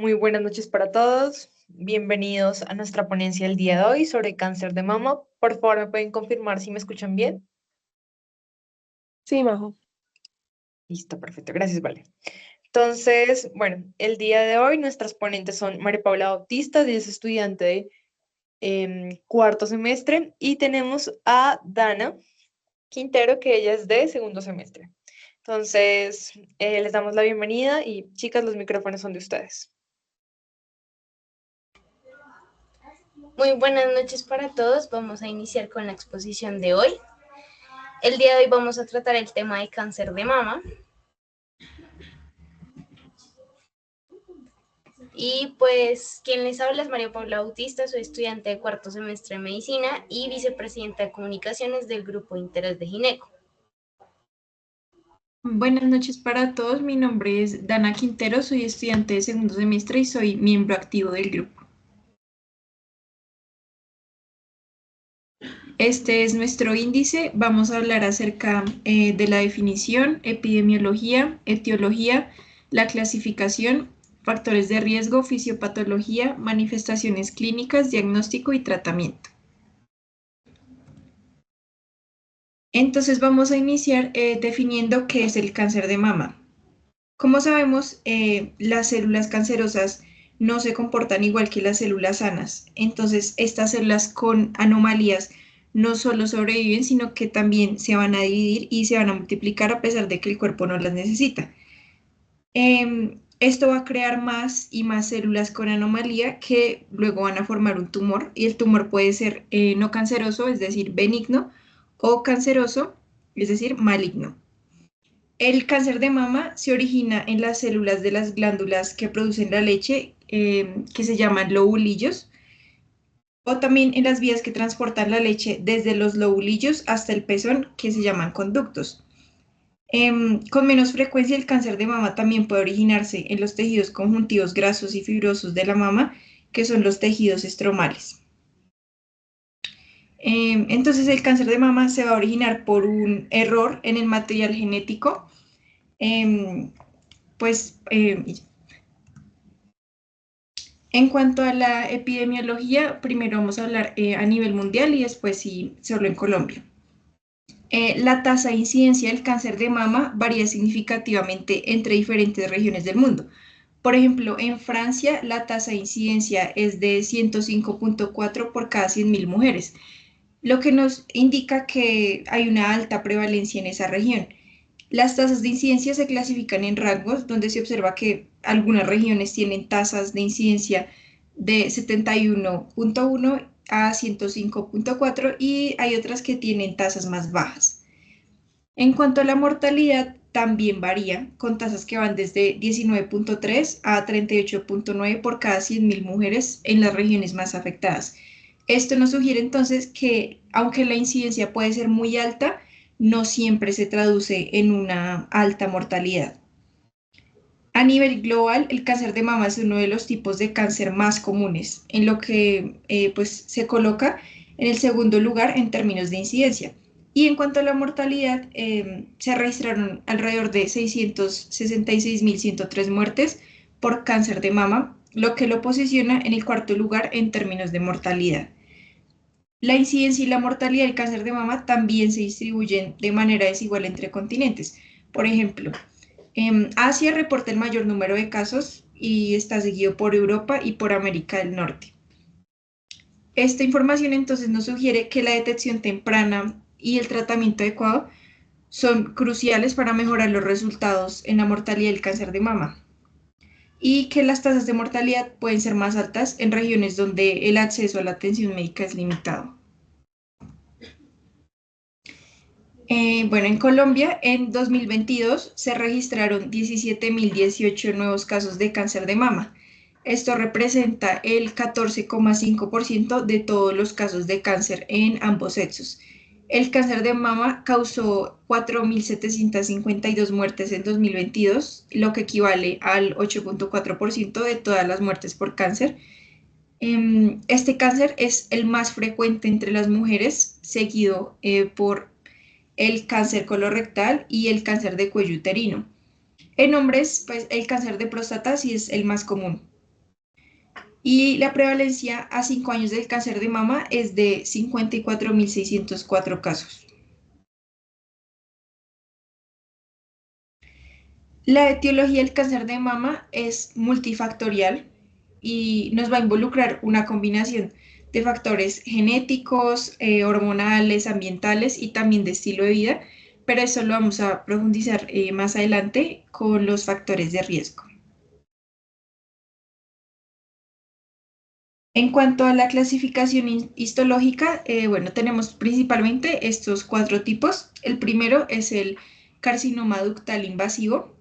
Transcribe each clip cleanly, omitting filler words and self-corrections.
Muy buenas noches para todos. Bienvenidos a nuestra ponencia del día de hoy sobre cáncer de mama. Por favor, ¿me pueden confirmar si me escuchan bien? Sí, Majo. Listo, perfecto. Gracias, Vale. Entonces, bueno, el día de hoy nuestras ponentes son María Paula Bautista, ella es estudiante de cuarto semestre, y tenemos a Dana Quintero, que ella es de segundo semestre. Entonces, les damos la bienvenida y chicas, los micrófonos son de ustedes. Muy buenas noches para todos. Vamos a iniciar con la exposición de hoy. El día de hoy vamos a tratar el tema de cáncer de mama. Y pues quien les habla es María Paula Bautista, soy estudiante de cuarto semestre de medicina y vicepresidenta de comunicaciones del grupo Interés de Gineco. Buenas noches para todos, mi nombre es Dana Quintero, soy estudiante de segundo semestre y soy miembro activo del grupo. Este es nuestro índice, vamos a hablar acerca de la definición, epidemiología, etiología, la clasificación, factores de riesgo, fisiopatología, manifestaciones clínicas, diagnóstico y tratamiento. Entonces vamos a iniciar definiendo qué es el cáncer de mama. Como sabemos, las células cancerosas no se comportan igual que las células sanas. Entonces, estas células con anomalías no solo sobreviven, sino que también se van a dividir y se van a multiplicar a pesar de que el cuerpo no las necesita. Esto va a crear más y más células con anomalía que luego van a formar un tumor y el tumor puede ser no canceroso, es decir, benigno, o canceroso, es decir, maligno. El cáncer de mama se origina en las células de las glándulas que producen la leche, que se llaman lobulillos, o también en las vías que transportan la leche desde los lobulillos hasta el pezón, que se llaman conductos. Con menos frecuencia, el cáncer de mama también puede originarse en los tejidos conjuntivos grasos y fibrosos de la mama, que son los tejidos estromales. Entonces, el cáncer de mama se va a originar por un error en el material genético. Em, pues En cuanto a la epidemiología, primero vamos a hablar a nivel mundial y después sí, solo en Colombia. La tasa de incidencia del cáncer de mama varía significativamente entre diferentes regiones del mundo. Por ejemplo, en Francia la tasa de incidencia es de 105.4 por cada 100.000 mujeres, lo que nos indica que hay una alta prevalencia en esa región. Las tasas de incidencia se clasifican en rangos, donde se observa que algunas regiones tienen tasas de incidencia de 71.1 a 105.4 y hay otras que tienen tasas más bajas. En cuanto a la mortalidad, también varía, con tasas que van desde 19.3 a 38.9 por cada 100.000 mujeres en las regiones más afectadas. Esto nos sugiere entonces que, aunque la incidencia puede ser muy alta, no siempre se traduce en una alta mortalidad. A nivel global, el cáncer de mama es uno de los tipos de cáncer más comunes, en lo que pues, se coloca en el segundo lugar en términos de incidencia. Y en cuanto a la mortalidad, se registraron alrededor de 666.103 muertes por cáncer de mama, lo que lo posiciona en el cuarto lugar en términos de mortalidad. La incidencia y la mortalidad del cáncer de mama también se distribuyen de manera desigual entre continentes. Por ejemplo, Asia reporta el mayor número de casos y está seguido por Europa y por América del Norte. Esta información entonces nos sugiere que la detección temprana y el tratamiento adecuado son cruciales para mejorar los resultados en la mortalidad del cáncer de mama y que las tasas de mortalidad pueden ser más altas en regiones donde el acceso a la atención médica es limitado. Bueno, en Colombia en 2022 se registraron 17.018 nuevos casos de cáncer de mama. Esto representa el 14,5% de todos los casos de cáncer en ambos sexos. El cáncer de mama causó 4.752 muertes en 2022, lo que equivale al 8,4% de todas las muertes por cáncer. Este cáncer es el más frecuente entre las mujeres, seguido por el cáncer colorectal y el cáncer de cuello uterino. En hombres, pues el cáncer de próstata sí es el más común. Y la prevalencia a 5 años del cáncer de mama es de 54.604 casos. La etiología del cáncer de mama es multifactorial y nos va a involucrar una combinación de factores genéticos, hormonales, ambientales y también de estilo de vida, pero eso lo vamos a profundizar más adelante con los factores de riesgo. En cuanto a la clasificación histológica, bueno, tenemos principalmente estos 4 tipos. El primero es el carcinoma ductal invasivo,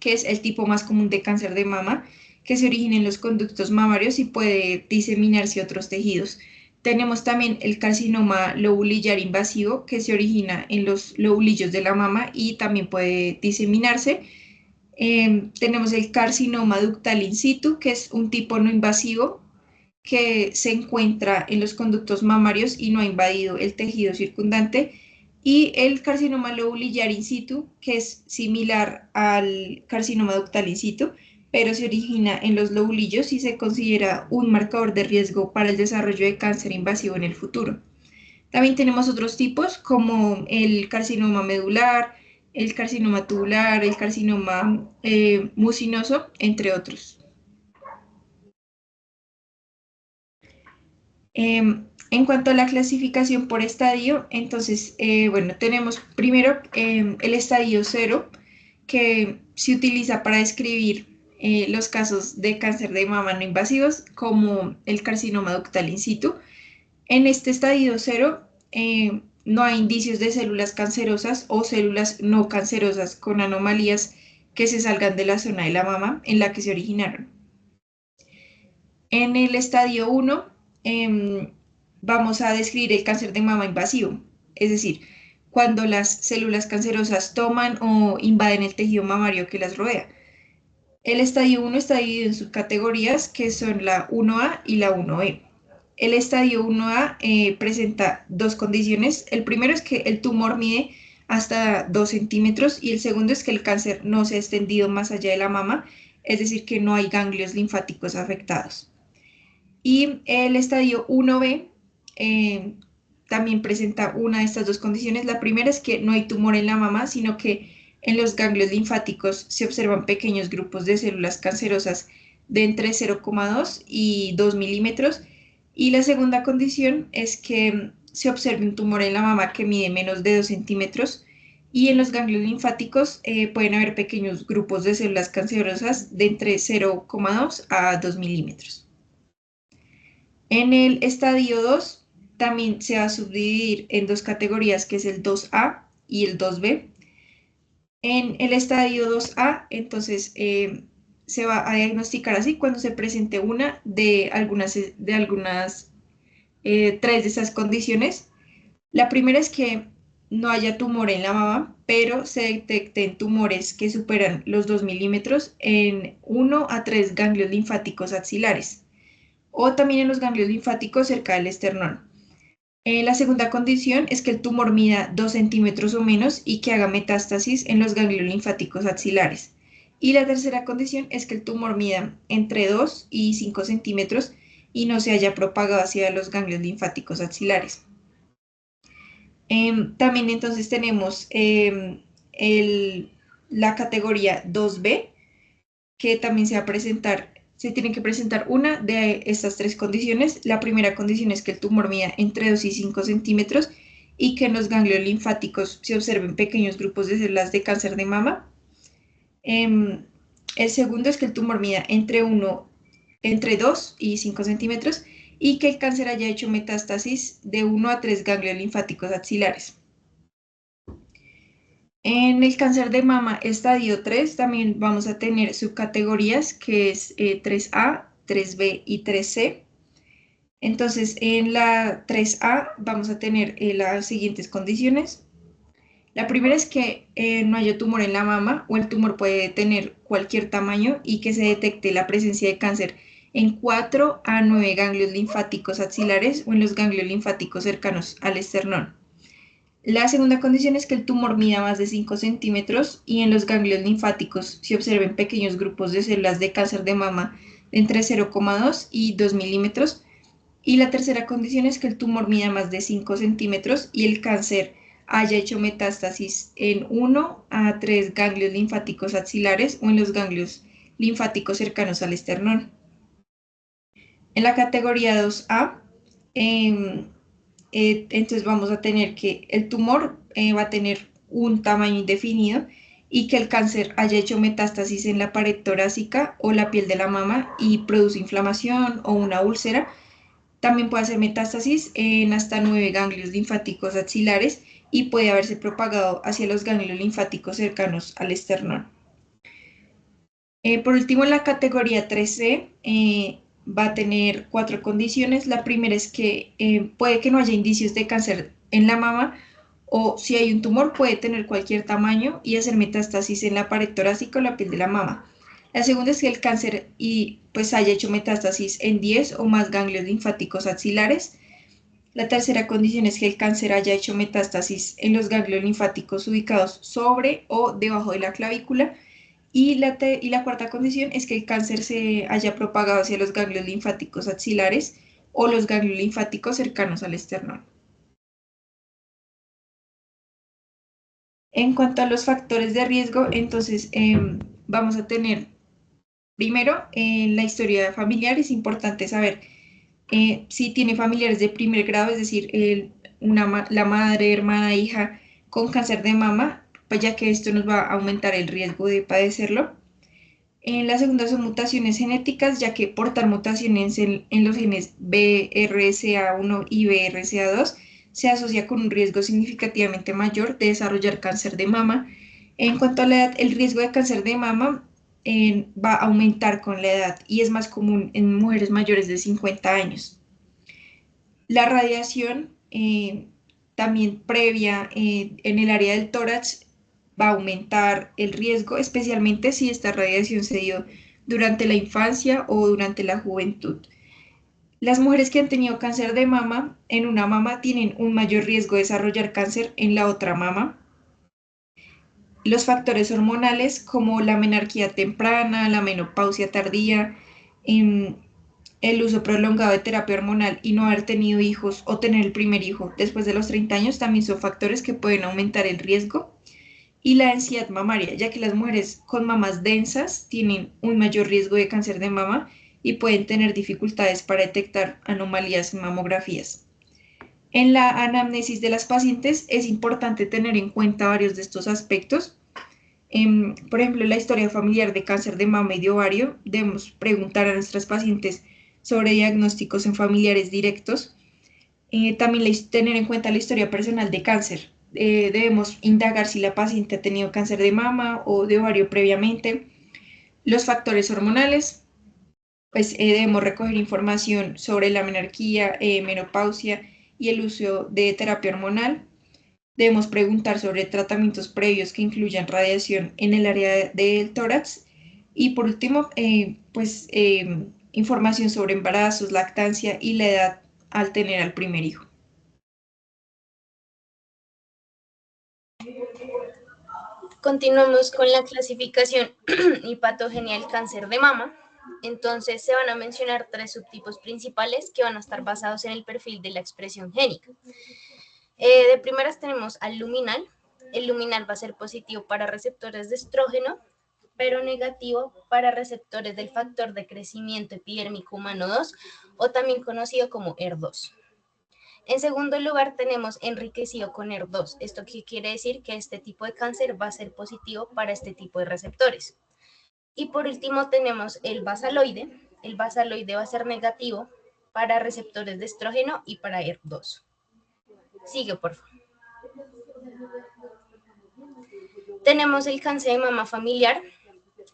que es el tipo más común de cáncer de mama, que se origina en los conductos mamarios y puede diseminarse a otros tejidos. Tenemos también el carcinoma lobulillar invasivo, que se origina en los lobulillos de la mama y también puede diseminarse. Tenemos el carcinoma ductal in situ, que es un tipo no invasivo que se encuentra en los conductos mamarios y no ha invadido el tejido circundante, y el carcinoma lobulillar in situ, que es similar al carcinoma ductal in situ, pero se origina en los lobulillos y se considera un marcador de riesgo para el desarrollo de cáncer invasivo en el futuro. También tenemos otros tipos como el carcinoma medular, el carcinoma tubular, el carcinoma mucinoso, entre otros. En cuanto a la clasificación por estadio, entonces, bueno, tenemos primero el estadio 0, que se utiliza para describir los casos de cáncer de mama no invasivos, como el carcinoma ductal in situ. En este estadio 0 no hay indicios de células cancerosas o células no cancerosas con anomalías que se salgan de la zona de la mama en la que se originaron. En el estadio 1 vamos a describir el cáncer de mama invasivo, es decir, cuando las células cancerosas toman o invaden el tejido mamario que las rodea. El estadio 1 está dividido en subcategorías que son la 1A y la 1B. El estadio 1A presenta 2 condiciones. El primero es que el tumor mide hasta 2 centímetros y el segundo es que el cáncer no se ha extendido más allá de la mama, es decir, que no hay ganglios linfáticos afectados. Y el estadio 1B también presenta una de estas 2 condiciones. La primera es que no hay tumor en la mama, sino que en los ganglios linfáticos se observan pequeños grupos de células cancerosas de entre 0,2 y 2 milímetros. Y la segunda condición es que se observe un tumor en la mama que mide menos de 2 centímetros y en los ganglios linfáticos pueden haber pequeños grupos de células cancerosas de entre 0,2 a 2 milímetros. En el estadio 2 también se va a subdividir en 2 categorías, que es el 2A y el 2B. En el estadio 2A, entonces, se va a diagnosticar así cuando se presente una de algunas 3 de esas condiciones. La primera es que no haya tumor en la mama, pero se detecten tumores que superan los 2 milímetros en 1 a 3 ganglios linfáticos axilares, o también en los ganglios linfáticos cerca del esternón. La segunda condición es que el tumor mida 2 centímetros o menos y que haga metástasis en los ganglios linfáticos axilares. Y la tercera condición es que el tumor mida entre 2 y 5 centímetros y no se haya propagado hacia los ganglios linfáticos axilares. También entonces tenemos la categoría 2B, que también se tiene que presentar una de estas 3 condiciones. La primera condición es que el tumor mida entre 2 y 5 centímetros y que en los ganglios linfáticos se observen pequeños grupos de células de cáncer de mama. El segundo es que el tumor mida entre 2 y 5 centímetros y que el cáncer haya hecho metástasis de 1 a 3 ganglios linfáticos axilares. En el cáncer de mama estadio 3 también vamos a tener subcategorías, que es 3A, 3B y 3C. Entonces, en la 3A vamos a tener las siguientes condiciones. La primera es que no haya tumor en la mama o el tumor puede tener cualquier tamaño y que se detecte la presencia de cáncer en 4 a 9 ganglios linfáticos axilares o en los ganglios linfáticos cercanos al esternón. La segunda condición es que el tumor mida más de 5 centímetros y en los ganglios linfáticos se observen pequeños grupos de células de cáncer de mama entre 0,2 y 2 milímetros. Y la tercera condición es que el tumor mida más de 5 centímetros y el cáncer haya hecho metástasis en 1 a 3 ganglios linfáticos axilares o en los ganglios linfáticos cercanos al esternón. En la categoría 2A, entonces vamos a tener que el tumor va a tener un tamaño indefinido y que el cáncer haya hecho metástasis en la pared torácica o la piel de la mama y produce inflamación o una úlcera. También puede hacer metástasis en hasta 9 ganglios linfáticos axilares y puede haberse propagado hacia los ganglios linfáticos cercanos al esternón. Por último, en la categoría 3C va a tener 4 condiciones. La primera es que puede que no haya indicios de cáncer en la mama, o si hay un tumor puede tener cualquier tamaño y hacer metástasis en la pared torácica o la piel de la mama. La segunda es que el cáncer pues haya hecho metástasis en 10 o más ganglios linfáticos axilares. La tercera condición es que el cáncer haya hecho metástasis en los ganglios linfáticos ubicados sobre o debajo de la clavícula. Y la cuarta condición es que el cáncer se haya propagado hacia los ganglios linfáticos axilares o los ganglios linfáticos cercanos al esternón. En cuanto a los factores de riesgo, entonces vamos a tener primero la historia familiar. Es importante saber si tiene familiares de primer grado, es decir, la madre, hermana, hija con cáncer de mama, pues ya que esto nos va a aumentar el riesgo de padecerlo. La segunda son mutaciones genéticas, ya que portar mutaciones en los genes BRCA1 y BRCA2 se asocia con un riesgo significativamente mayor de desarrollar cáncer de mama. En cuanto a la edad, el riesgo de cáncer de mama va a aumentar con la edad y es más común en mujeres mayores de 50 años. La radiación también previa en el área del tórax va a aumentar el riesgo, especialmente si esta radiación se dio durante la infancia o durante la juventud. Las mujeres que han tenido cáncer de mama en una mama tienen un mayor riesgo de desarrollar cáncer en la otra mama. Los factores hormonales como la menarquía temprana, la menopausia tardía, el uso prolongado de terapia hormonal y no haber tenido hijos o tener el primer hijo después de los 30 años también son factores que pueden aumentar el riesgo. Y la densidad mamaria, ya que las mujeres con mamas densas tienen un mayor riesgo de cáncer de mama y pueden tener dificultades para detectar anomalías en mamografías. En la anamnesis de las pacientes es importante tener en cuenta varios de estos aspectos. Por ejemplo, en la historia familiar de cáncer de mama y de ovario, debemos preguntar a nuestras pacientes sobre diagnósticos en familiares directos. También tener en cuenta la historia personal de cáncer. Debemos indagar si la paciente ha tenido cáncer de mama o de ovario previamente. Los factores hormonales, pues debemos recoger información sobre la menarquía, menopausia y el uso de terapia hormonal. Debemos preguntar sobre tratamientos previos que incluyan radiación en el área del tórax. Y por último, información sobre embarazos, lactancia y la edad al tener al primer hijo. Continuamos con la clasificación y patogenia del cáncer de mama. Entonces se van a mencionar 3 subtipos principales que van a estar basados en el perfil de la expresión génica. De primeras tenemos al luminal. El luminal va a ser positivo para receptores de estrógeno, pero negativo para receptores del factor de crecimiento epidérmico humano 2, o también conocido como ER2. En segundo lugar, tenemos enriquecido con ER2. ¿Esto qué quiere decir? Que este tipo de cáncer va a ser positivo para este tipo de receptores. Y por último, tenemos el basaloide. El basaloide va a ser negativo para receptores de estrógeno y para ER2. Sigue, por favor. Tenemos el cáncer de mama familiar.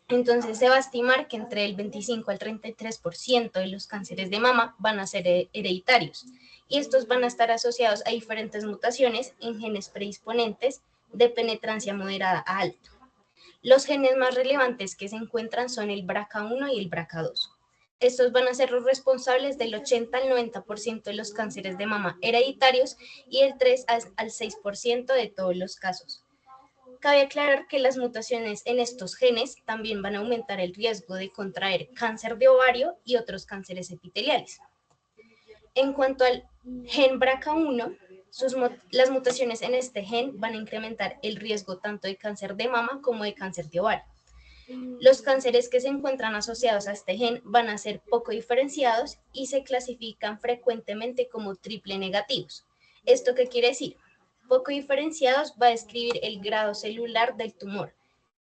Entonces se va a estimar que entre el 25 al 33% de los cánceres de mama van a ser hereditarios y estos van a estar asociados a diferentes mutaciones en genes predisponentes de penetrancia moderada a alta. Los genes más relevantes que se encuentran son el BRCA1 y el BRCA2. Estos van a ser los responsables del 80 al 90% de los cánceres de mama hereditarios y del 3 al 6% de todos los casos. Cabe aclarar que las mutaciones en estos genes también van a aumentar el riesgo de contraer cáncer de ovario y otros cánceres epiteliales. En cuanto al gen BRCA1, las mutaciones en este gen van a incrementar el riesgo tanto de cáncer de mama como de cáncer de ovario. Los cánceres que se encuentran asociados a este gen van a ser poco diferenciados y se clasifican frecuentemente como triple negativos. ¿Esto qué quiere decir? Poco diferenciados va a describir el grado celular del tumor,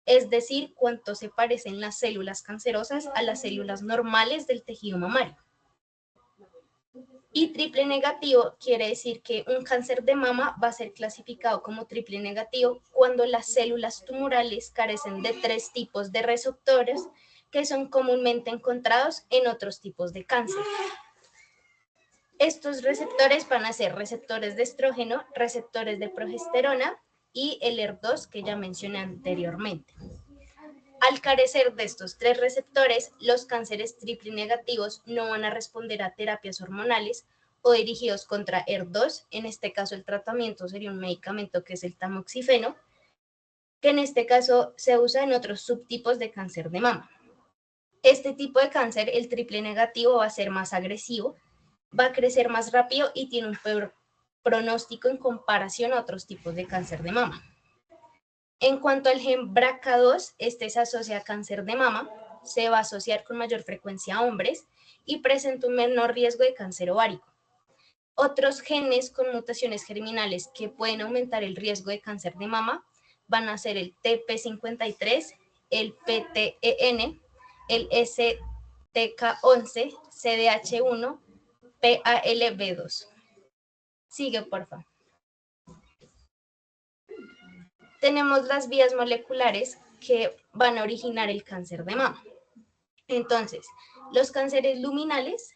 es decir, cuánto se parecen las células cancerosas a las células normales del tejido mamario. Y triple negativo quiere decir que un cáncer de mama va a ser clasificado como triple negativo cuando las células tumorales carecen de 3 tipos de receptores que son comúnmente encontrados en otros tipos de cáncer. Estos receptores van a ser receptores de estrógeno, receptores de progesterona y el HER2 que ya mencioné anteriormente. Al carecer de estos 3 receptores, los cánceres triple negativos no van a responder a terapias hormonales o dirigidos contra HER2. En este caso, el tratamiento sería un medicamento que es el tamoxifeno, que en este caso se usa en otros subtipos de cáncer de mama. Este tipo de cáncer, el triple negativo, va a ser más agresivo, va a crecer más rápido y tiene un peor pronóstico en comparación a otros tipos de cáncer de mama. En cuanto al gen BRCA2, este se asocia a cáncer de mama, se va a asociar con mayor frecuencia a hombres y presenta un menor riesgo de cáncer ovárico. Otros genes con mutaciones germinales que pueden aumentar el riesgo de cáncer de mama van a ser el TP53, el PTEN, el STK11, CDH1, PALB2. Sigue, por favor. Tenemos las vías moleculares que van a originar el cáncer de mama. Entonces, los cánceres luminales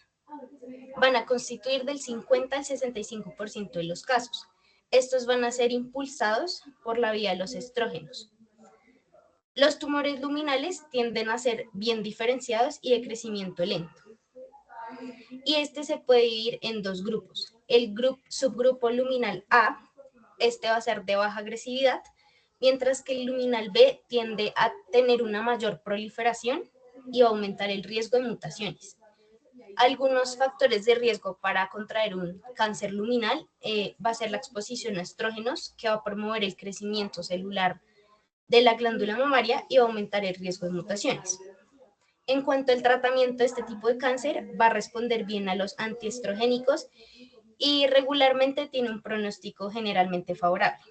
van a constituir del 50 al 65% de los casos. Estos van a ser impulsados por la vía de los estrógenos. Los tumores luminales tienden a ser bien diferenciados y de crecimiento lento. Y este se puede dividir en 2 grupos. El subgrupo luminal A, este va a ser de baja agresividad, mientras que el luminal B tiende a tener una mayor proliferación y va a aumentar el riesgo de mutaciones. Algunos factores de riesgo para contraer un cáncer luminal va a ser la exposición a estrógenos, que va a promover el crecimiento celular de la glándula mamaria y va a aumentar el riesgo de mutaciones. En cuanto al tratamiento de este tipo de cáncer, va a responder bien a los antiestrogénicos y regularmente tiene un pronóstico generalmente favorable.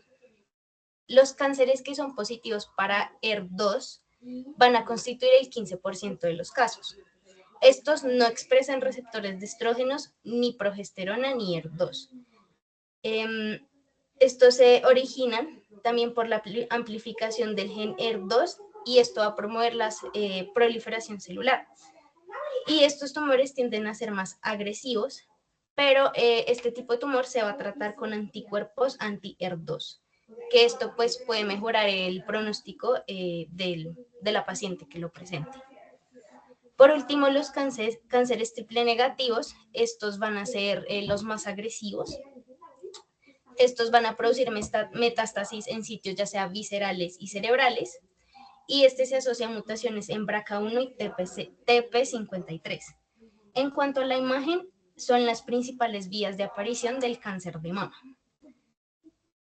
Los cánceres que son positivos para HER2 van a constituir el 15% de los casos. Estos no expresan receptores de estrógenos, ni progesterona, ni HER2. Estos se originan también por la amplificación del gen HER2 y esto va a promover la proliferación celular. Y estos tumores tienden a ser más agresivos, pero este tipo de tumor se va a tratar con anticuerpos anti-HER2, que esto pues puede mejorar el pronóstico de la paciente que lo presente. Por último, los cánceres triple negativos, estos van a ser los más agresivos. Estos van a producir metástasis en sitios ya sea viscerales y cerebrales, y este se asocia a mutaciones en BRCA1 y TP53. En cuanto a la imagen, son las principales vías de aparición del cáncer de mama.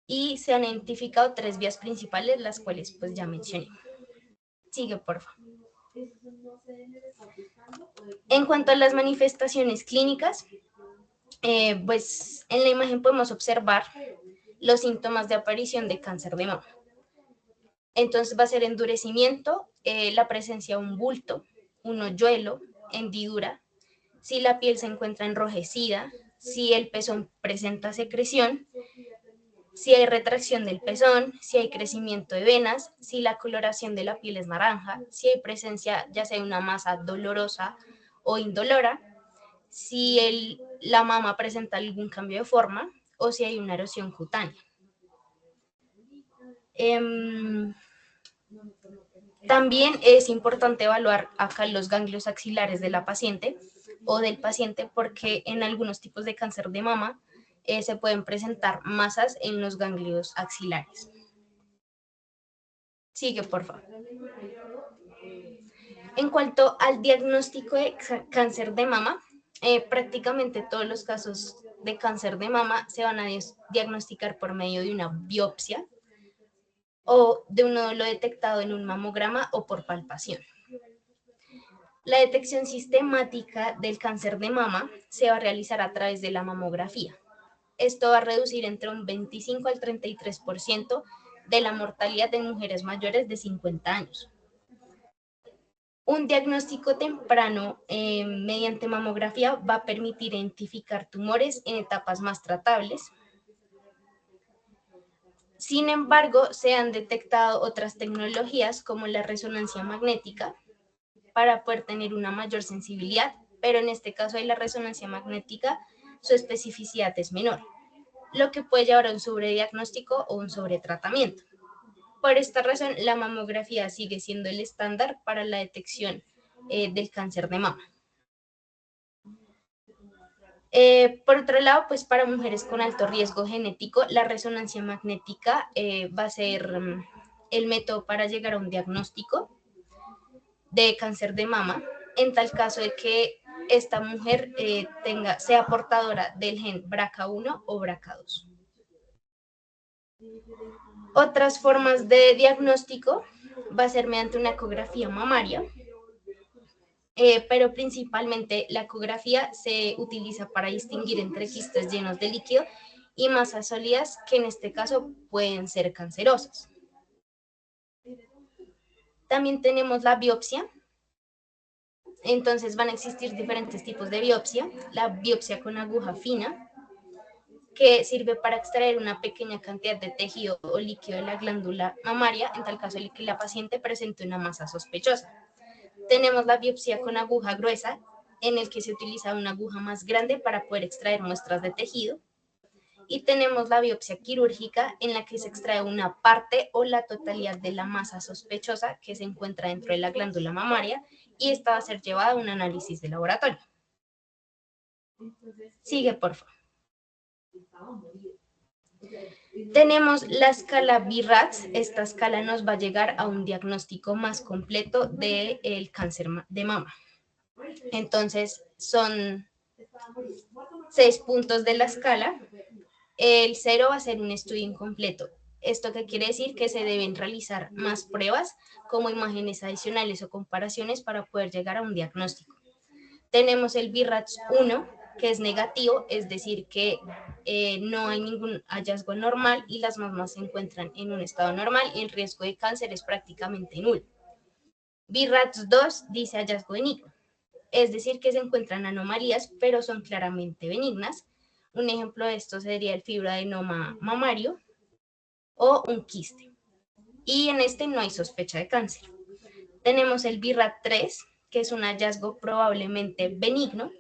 Y se han identificado 3 vías principales, las cuales pues ya mencioné. Sigue, por favor. En cuanto a las manifestaciones clínicas, pues en la imagen podemos observar los síntomas de aparición de cáncer de mama. Entonces va a ser endurecimiento, la presencia de un bulto, un hoyuelo, hendidura, si la piel se encuentra enrojecida, si el pezón presenta secreción, si hay retracción del pezón, si hay crecimiento de venas, si la coloración de la piel es naranja, si hay presencia ya sea de una masa dolorosa o indolora, si la mama presenta algún cambio de forma o si hay una erosión cutánea. También es importante evaluar acá los ganglios axilares de la paciente o del paciente porque en algunos tipos de cáncer de mama se pueden presentar masas en los ganglios axilares. Sigue, por favor. En cuanto al diagnóstico de cáncer de mama, prácticamente todos los casos de cáncer de mama se van a diagnosticar por medio de una biopsia o de un nódulo detectado en un mamograma o por palpación. La detección sistemática del cáncer de mama se va a realizar a través de la mamografía. Esto va a reducir entre un 25 al 33% de la mortalidad de mujeres mayores de 50 años. Un diagnóstico temprano mediante mamografía va a permitir identificar tumores en etapas más tratables. Sin embargo, se han detectado otras tecnologías como la resonancia magnética para poder tener una mayor sensibilidad, pero en este caso de la resonancia magnética, su especificidad es menor, lo que puede llevar a un sobrediagnóstico o un sobretratamiento. Por esta razón, la mamografía sigue siendo el estándar para la detección del cáncer de mama. Por otro lado, pues para mujeres con alto riesgo genético, la resonancia magnética va a ser el método para llegar a un diagnóstico de cáncer de mama, en tal caso de que esta mujer sea portadora del gen BRCA1 o BRCA2. Otras formas de diagnóstico va a ser mediante una ecografía mamaria, pero principalmente la ecografía se utiliza para distinguir entre quistes llenos de líquido y masas sólidas que en este caso pueden ser cancerosas. También tenemos la biopsia. Entonces van a existir diferentes tipos de biopsia. La biopsia con aguja fina, que sirve para extraer una pequeña cantidad de tejido o líquido de la glándula mamaria, en tal caso de que la paciente presente una masa sospechosa. Tenemos la biopsia con aguja gruesa, en el que se utiliza una aguja más grande para poder extraer muestras de tejido. Y tenemos la biopsia quirúrgica, en la que se extrae una parte o la totalidad de la masa sospechosa que se encuentra dentro de la glándula mamaria, y esta va a ser llevada a un análisis de laboratorio. Sigue, por favor. Tenemos la escala BIRATS. Esta escala nos va a llegar a un diagnóstico más completo del cáncer de mama. Entonces, son 6 puntos de la escala. El 0 va a ser un estudio incompleto. ¿Esto qué quiere decir? Que se deben realizar más pruebas, como imágenes adicionales o comparaciones, para poder llegar a un diagnóstico. Tenemos el BIRATS 1, que es negativo, es decir, que no hay ningún hallazgo anormal y las mamas se encuentran en un estado normal y el riesgo de cáncer es prácticamente nulo. BIRATS 2 dice hallazgo benigno, es decir, que se encuentran anomalías, pero son claramente benignas. Un ejemplo de esto sería el fibroadenoma mamario o un quiste. Y en este no hay sospecha de cáncer. Tenemos el BIRAT 3, que es un hallazgo probablemente benigno,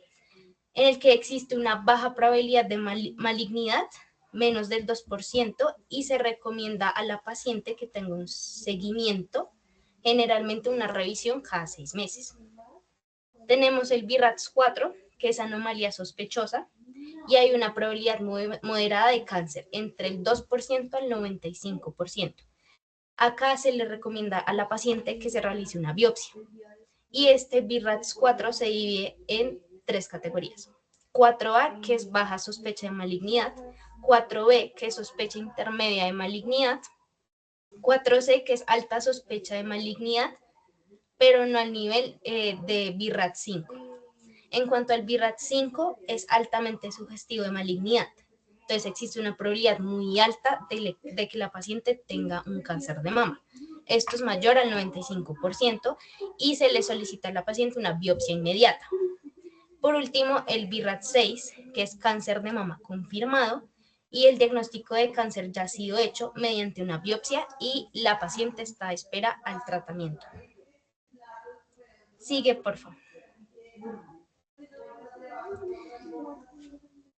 en el que existe una baja probabilidad de malignidad, menos del 2%, y se recomienda a la paciente que tenga un seguimiento, generalmente una revisión cada 6 meses. Tenemos el BIRATS 4, que es anomalía sospechosa, y hay una probabilidad moderada de cáncer, entre el 2% al 95%. Acá se le recomienda a la paciente que se realice una biopsia. Y este BIRATS 4 se divide en 3 categorías. 4A, que es baja sospecha de malignidad, 4B, que es sospecha intermedia de malignidad, 4C, que es alta sospecha de malignidad, pero no al nivel de BIRATS 5. En cuanto al BIRATS 5, es altamente sugestivo de malignidad. Entonces existe una probabilidad muy alta de que la paciente tenga un cáncer de mama. Esto es mayor al 95% y se le solicita a la paciente una biopsia inmediata. Por último, el BIRATS 6, que es cáncer de mama confirmado, y el diagnóstico de cáncer ya ha sido hecho mediante una biopsia y la paciente está a espera al tratamiento. Sigue, por favor.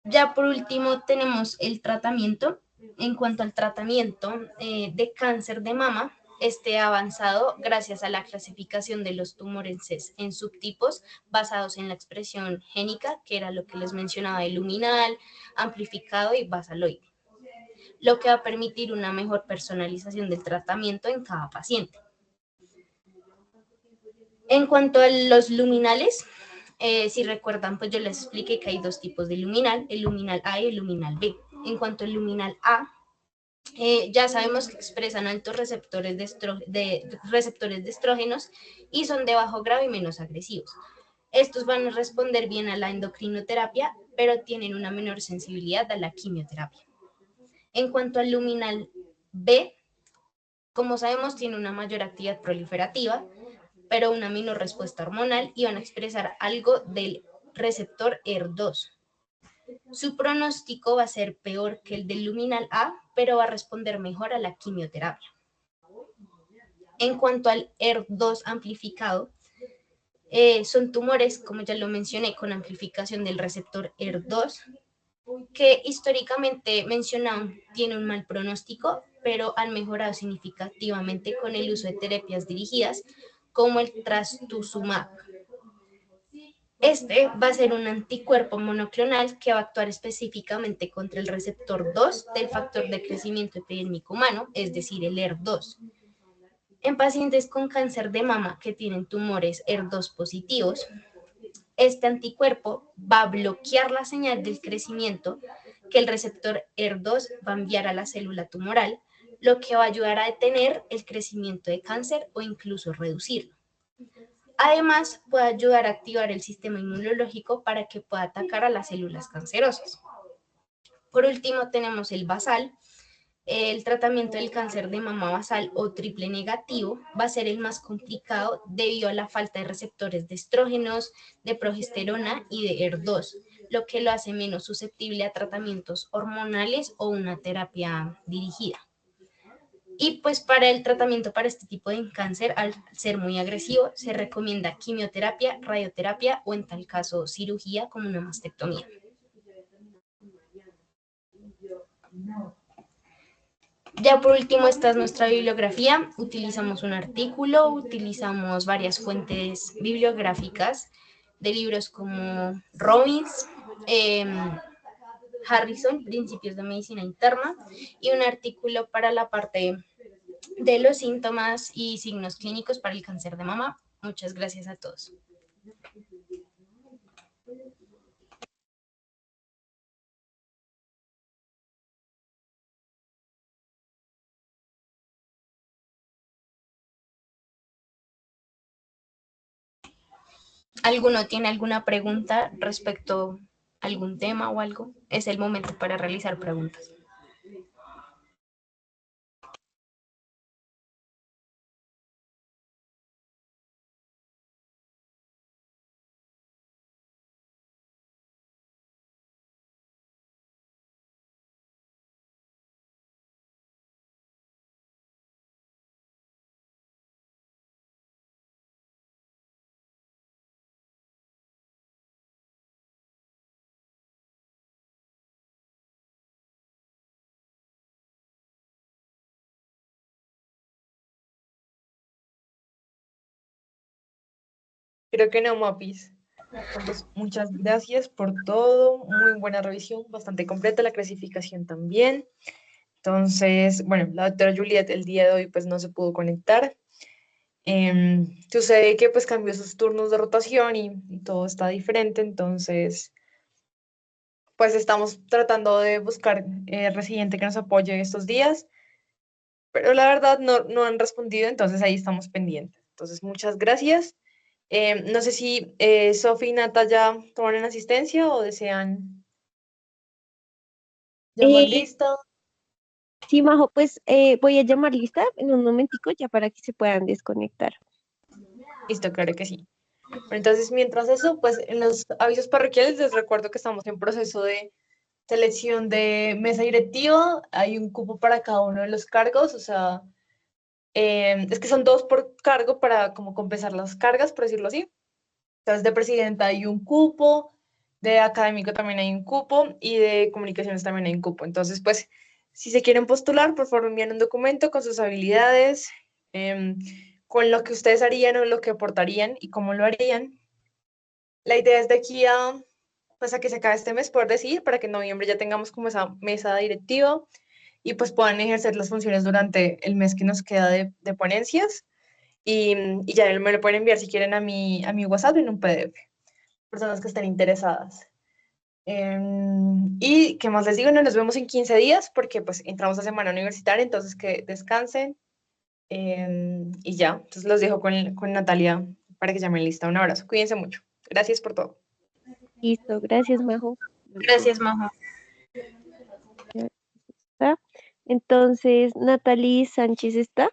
Ya por último tenemos el tratamiento. En cuanto al tratamiento de cáncer de mama, este ha avanzado gracias a la clasificación de los tumores en subtipos basados en la expresión génica, que era lo que les mencionaba, el luminal, amplificado y basaloide. lo que va a permitir una mejor personalización del tratamiento en cada paciente. En cuanto a los luminales, si recuerdan, pues yo les expliqué que hay dos tipos de luminal, el luminal A y el luminal B. En cuanto al luminal A, ya sabemos que expresan altos receptores de estrógenos y son de bajo grado y menos agresivos. Estos van a responder bien a la endocrinoterapia, pero tienen una menor sensibilidad a la quimioterapia. En cuanto al luminal B, como sabemos, tiene una mayor actividad proliferativa, pero una menor respuesta hormonal y van a expresar algo del receptor ER2. Su pronóstico va a ser peor que el del luminal A, pero va a responder mejor a la quimioterapia. En cuanto al ER2 amplificado, son tumores, como ya lo mencioné, con amplificación del receptor ER2, que históricamente mencionaban tiene un mal pronóstico, pero han mejorado significativamente con el uso de terapias dirigidas, como el trastuzumab. Este va a ser un anticuerpo monoclonal que va a actuar específicamente contra el receptor 2 del factor de crecimiento epidérmico humano, es decir, el ER2. En pacientes con cáncer de mama que tienen tumores ER2 positivos, este anticuerpo va a bloquear la señal del crecimiento que el receptor ER2 va a enviar a la célula tumoral, lo que va a ayudar a detener el crecimiento de cáncer o incluso reducirlo. Además, puede ayudar a activar el sistema inmunológico para que pueda atacar a las células cancerosas. Por último, tenemos el basal. El tratamiento del cáncer de mama basal o triple negativo va a ser el más complicado debido a la falta de receptores de estrógenos, de progesterona y de ER2, lo que lo hace menos susceptible a tratamientos hormonales o una terapia dirigida. Y pues para el tratamiento para este tipo de cáncer, al ser muy agresivo, se recomienda quimioterapia, radioterapia o en tal caso cirugía como una mastectomía. Ya por último, esta es nuestra bibliografía. Utilizamos un artículo, utilizamos varias fuentes bibliográficas de libros como Robbins, Harrison, Principios de Medicina Interna, y un artículo para la parte de los síntomas y signos clínicos para el cáncer de mama. Muchas gracias a todos. ¿Alguno tiene alguna pregunta respecto a algún tema o algo? Es el momento para realizar preguntas. Creo que no, Mapis. Pues muchas gracias por todo. Muy buena revisión, bastante completa, la clasificación también. Entonces, bueno, la doctora Juliet el día de hoy pues no se pudo conectar. Sucede que pues cambió sus turnos de rotación y todo está diferente, entonces pues estamos tratando de buscar residente que nos apoye estos días, pero la verdad no han respondido, entonces ahí estamos pendientes. Entonces, muchas gracias. No sé si Sofi y Nata ya toman asistencia o desean llamar Eh, lista. sí, Majo, pues voy a llamar lista en un momentico ya para que se puedan desconectar. Listo, claro que sí. Bueno, entonces, mientras eso, pues en los avisos parroquiales les recuerdo que estamos en proceso de selección de mesa directiva. Hay un cupo para cada uno de los cargos, o sea, es que son dos por cargo para como compensar las cargas, por decirlo así. Entonces, de presidenta hay un cupo, de académico también hay un cupo y de comunicaciones también hay un cupo. Entonces, pues, si se quieren postular, por favor, envíen un documento con sus habilidades, con lo que ustedes harían o lo que aportarían y cómo lo harían. La idea es de aquí a, pues, a que se acabe este mes poder decidir para que en noviembre ya tengamos como esa mesa directiva y pues puedan ejercer las funciones durante el mes que nos queda de ponencias. Y ya me lo pueden enviar si quieren a mi WhatsApp en un PDF, personas que estén interesadas. Y qué más les digo, no nos vemos en 15 días porque pues entramos a semana universitaria, entonces que descansen. Y ya, entonces los dejo con Natalia para que llamen lista. Un abrazo, cuídense mucho. Gracias por todo. Listo, gracias, Majo. Gracias, Majo. Ya está. Entonces, Natalie Sánchez está.